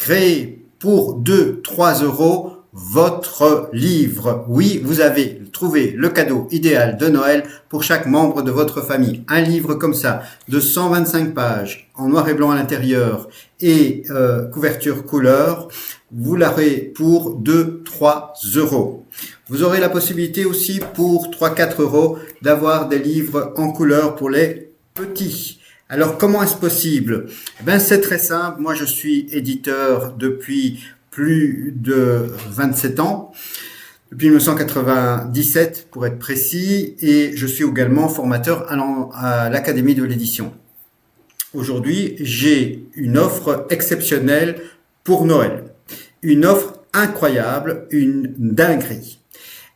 créer pour 2-3 euros votre livre. Oui, vous avez trouvé le cadeau idéal de Noël pour chaque membre de votre famille. Un livre comme ça, de 125 pages, en noir et blanc à l'intérieur et couverture couleur, vous l'aurez pour 2-3 euros. Vous aurez la possibilité aussi pour 3-4 euros d'avoir des livres en couleur pour les petits. Alors, comment est-ce possible? C'est très simple. Moi, je suis éditeur depuis plus de 27 ans, depuis 1997 pour être précis, et je suis également formateur à l'Académie de l'édition. Aujourd'hui, j'ai une offre exceptionnelle pour Noël. Une offre incroyable, une dinguerie.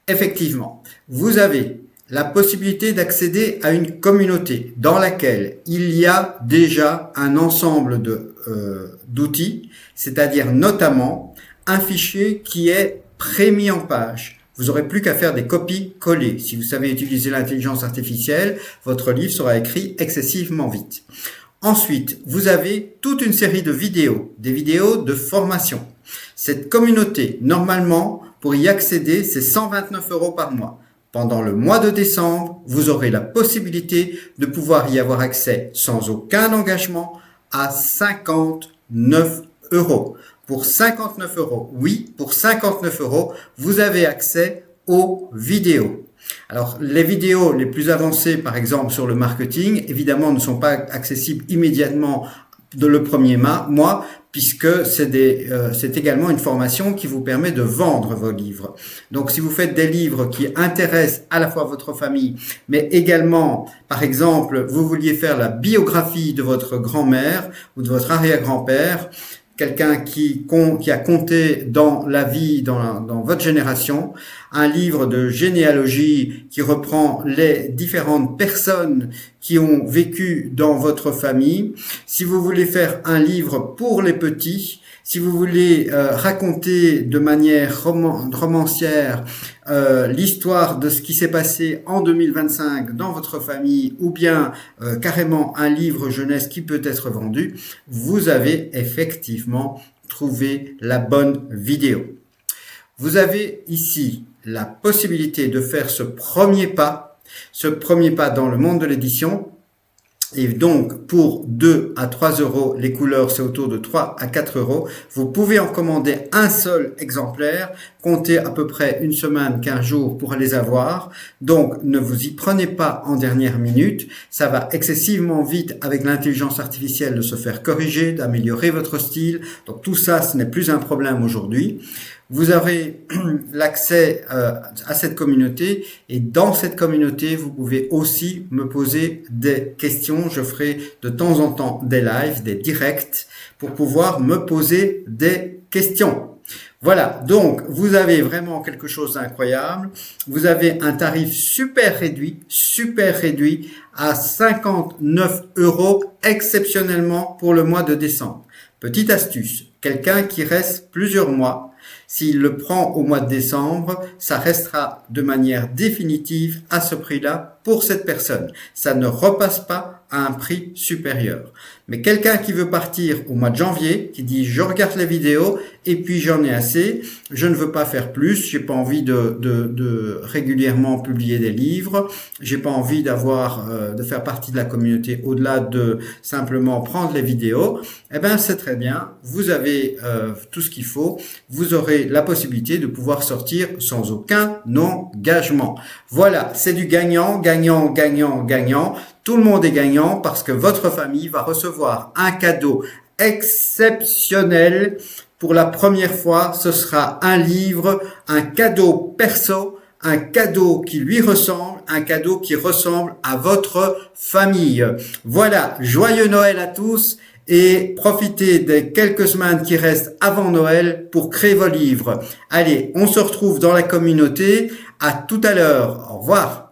Effectivement, vous avez la possibilité d'accéder à une communauté dans laquelle il y a déjà un ensemble d'outils, c'est-à-dire notamment un fichier qui est pré-mis en page. Vous n'aurez plus qu'à faire des copies-coller. Si vous savez utiliser l'intelligence artificielle, votre livre sera écrit excessivement vite. Ensuite, vous avez toute une série de vidéos, des vidéos de formation. Cette communauté, normalement, pour y accéder, c'est 129 euros par mois. Pendant le mois de décembre, vous aurez la possibilité de pouvoir y avoir accès sans aucun engagement à 59 euros. Pour 59 euros, oui, pour 59 euros, vous avez accès aux vidéos. Alors, les vidéos les plus avancées, par exemple sur le marketing, évidemment, ne sont pas accessibles immédiatement le premier mois, puisque c'est également une formation qui vous permet de vendre vos livres. Donc, si vous faites des livres qui intéressent à la fois votre famille, mais également, par exemple, vous vouliez faire la biographie de votre grand-mère ou de votre arrière-grand-père, quelqu'un qui a compté dans la vie, dans votre génération, un livre de généalogie qui reprend les différentes personnes qui ont vécu dans votre famille. Si vous voulez faire un livre pour les petits, si vous voulez raconter de manière romancière l'histoire de ce qui s'est passé en 2025 dans votre famille, ou bien carrément un livre jeunesse qui peut être vendu, vous avez effectivement trouvé la bonne vidéo. Vous avez ici la possibilité de faire ce premier pas dans le monde de l'édition. Et donc, pour 2 à 3 euros, les couleurs, c'est autour de 3 à 4 euros. Vous pouvez en commander un seul exemplaire, comptez à peu près une semaine, 15 jours pour les avoir. Donc, ne vous y prenez pas en dernière minute. Ça va excessivement vite avec l'intelligence artificielle de se faire corriger, d'améliorer votre style. Donc, tout ça, ce n'est plus un problème aujourd'hui. Vous aurez l'accès à cette communauté, et dans cette communauté, vous pouvez aussi me poser des questions. Je ferai de temps en temps des lives, des directs pour pouvoir me poser des questions. Voilà, donc vous avez vraiment quelque chose d'incroyable. Vous avez un tarif super réduit à 59 euros exceptionnellement pour le mois de décembre. Petite astuce, quelqu'un qui reste plusieurs mois, s'il le prend au mois de décembre, ça restera de manière définitive à ce prix-là pour cette personne. Ça ne repasse pas à un prix supérieur. Mais quelqu'un qui veut partir au mois de janvier, qui dit je regarde les vidéos et puis j'en ai assez, je ne veux pas faire plus, j'ai pas envie de régulièrement publier des livres, j'ai pas envie de faire partie de la communauté au-delà de simplement prendre les vidéos, eh ben c'est très bien, vous avez tout ce qu'il faut, vous aurez la possibilité de pouvoir sortir sans aucun engagement. Voilà, c'est du gagnant, gagnant, gagnant, gagnant. Tout le monde est gagnant parce que votre famille va recevoir un cadeau exceptionnel. Pour la première fois, ce sera un livre, un cadeau perso, un cadeau qui lui ressemble, un cadeau qui ressemble à votre famille. Voilà, joyeux Noël à tous et profitez des quelques semaines qui restent avant Noël pour créer vos livres. Allez, on se retrouve dans la communauté. À tout à l'heure. Au revoir.